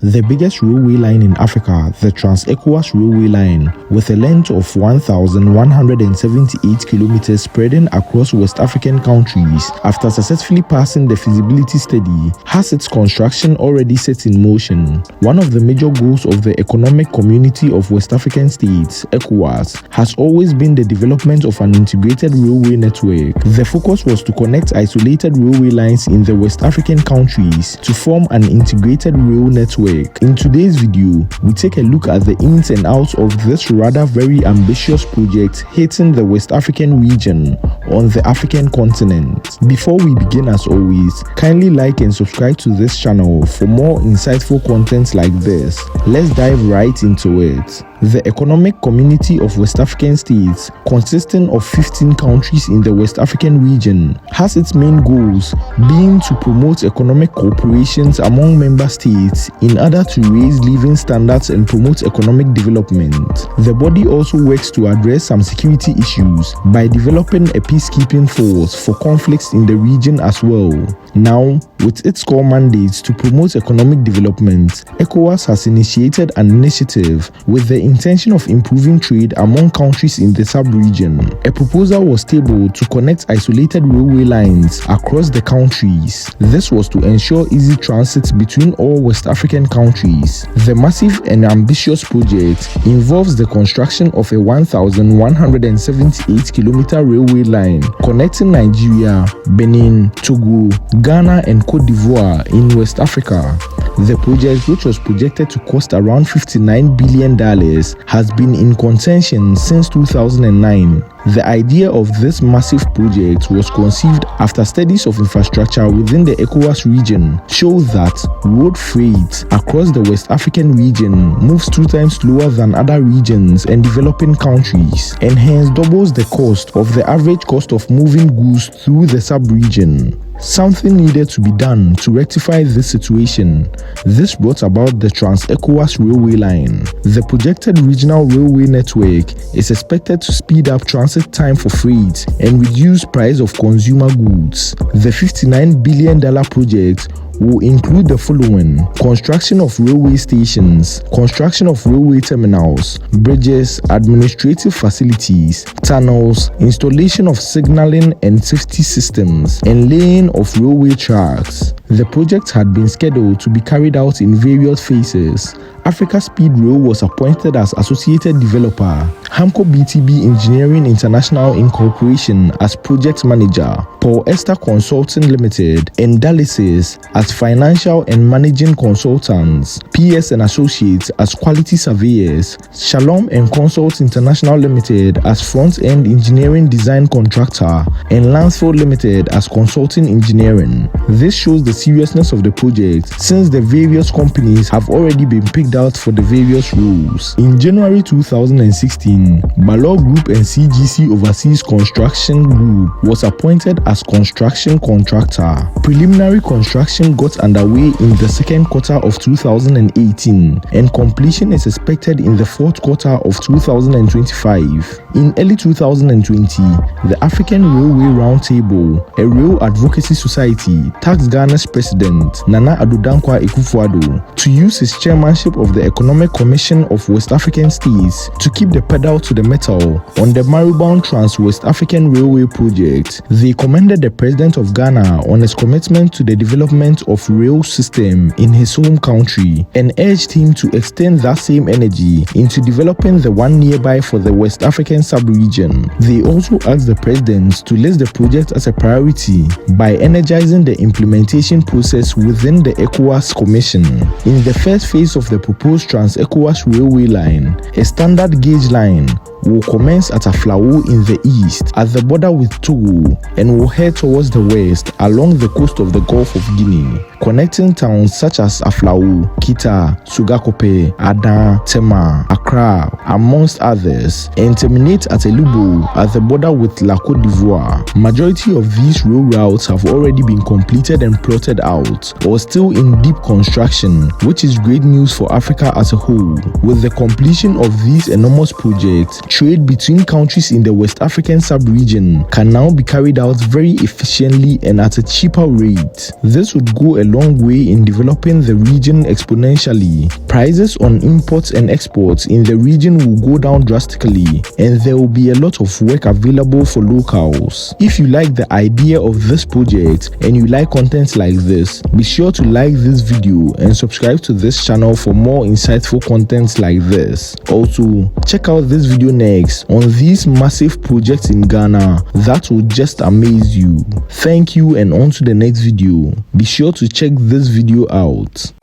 The biggest railway line in Africa, the Trans-Ecowas Railway Line, with a length of 1,178 kilometers spreading across West African countries, after successfully passing the feasibility study, has its construction already set in motion. One of the major goals of the Economic Community of West African States, ECOWAS, has always been the development of an integrated railway network. The focus was to connect isolated railway lines in the West African countries to form an integrated rail network. In today's video, we take a look at the ins and outs of this rather very ambitious project hitting the West African region on the African continent. Before we begin, as always, kindly like and subscribe to this channel for more insightful content like this. Let's dive right into it. The Economic Community of West African States, consisting of 15 countries in the West African region, has its main goals being to promote economic cooperations among member states in order to raise living standards and promote economic development. The body also works to address some security issues by developing a peacekeeping force for conflicts in the region as well. Now, with its core mandates to promote economic development, ECOWAS has initiated an initiative with the intention of improving trade among countries in the sub-region. A proposal was tabled to connect isolated railway lines across the countries. This was to ensure easy transit between all West African countries. The massive and ambitious project involves the construction of a 1,178-kilometer railway line connecting Nigeria, Benin, Togo, Ghana and Cote d'Ivoire in West Africa. The project, which was projected to cost around $59 billion, has been in contention since 2009. The idea of this massive project was conceived after studies of infrastructure within the ECOWAS region show that road freight across the West African region moves 2 times slower than other regions and developing countries, and hence doubles the cost of the average cost of moving goods through the sub-region. Something needed to be done to rectify this situation. This brought about the Trans-Ecowas Railway Line. The projected regional railway network is expected to speed up transit time for freight and reduce price of consumer goods. The $59 billion project will include the following: construction of railway stations, construction of railway terminals, bridges, administrative facilities, tunnels, installation of signaling and safety systems, and laying of railway tracks. The project had been scheduled to be carried out in various phases. Africa Speed Rail was appointed as associated developer, Hamco BTB Engineering International Incorporation as project manager, Paul Esther Consulting Limited and Dialysis as financial and managing consultants, PS and Associates as quality surveyors, Shalom and Consult International Limited as front-end engineering design contractor, and Lansfield Limited as consulting engineering. This shows the seriousness of the project since the various companies have already been picked out for the various roles. In January 2016, Balor Group and CGC Overseas Construction Group was appointed as construction contractor. Preliminary construction got underway in the second quarter of 2018 and completion is expected in the fourth quarter of 2025. In early 2020, the African Railway Roundtable, a rail advocacy society, tasked Ghana's President Nana Addo Dankwa Akufo-Addo to use his chairmanship of the Economic Commission of West African States to keep the pedal to the metal on the Maribond Trans-West African Railway project. They commended the President of Ghana on his commitment to the development of rail system in his home country and urged him to extend that same energy into developing the one nearby for the West African sub-region. They also asked the President to list the project as a priority by energizing the implementation process within the ECOWAS Commission. In the first phase of the proposed Trans-Ecowas Railway Line, a standard gauge line will commence at Aflao in the east at the border with Togo and will head towards the west along the coast of the Gulf of Guinea, connecting towns such as Aflao, Kita, Sugakope, Adan, Tema, Accra, amongst others, and terminate at Elubo at the border with La Cote d'Ivoire. Majority of these rail routes have already been completed and plotted out or still in deep construction, which is great news for Africa as a whole. With the completion of these enormous projects, trade between countries in the West African sub-region can now be carried out very efficiently and at a cheaper rate. This would go a long way in developing the region exponentially. Prices on imports and exports in the region will go down drastically, and there will be a lot of work available for locals. If you like the idea of this project and you like content like this, be sure to like this video and subscribe to this channel for more insightful content like this. Also, check out this video next on these massive projects in Ghana that will just amaze you. Thank you, and on to the next video. Be sure to check this video out.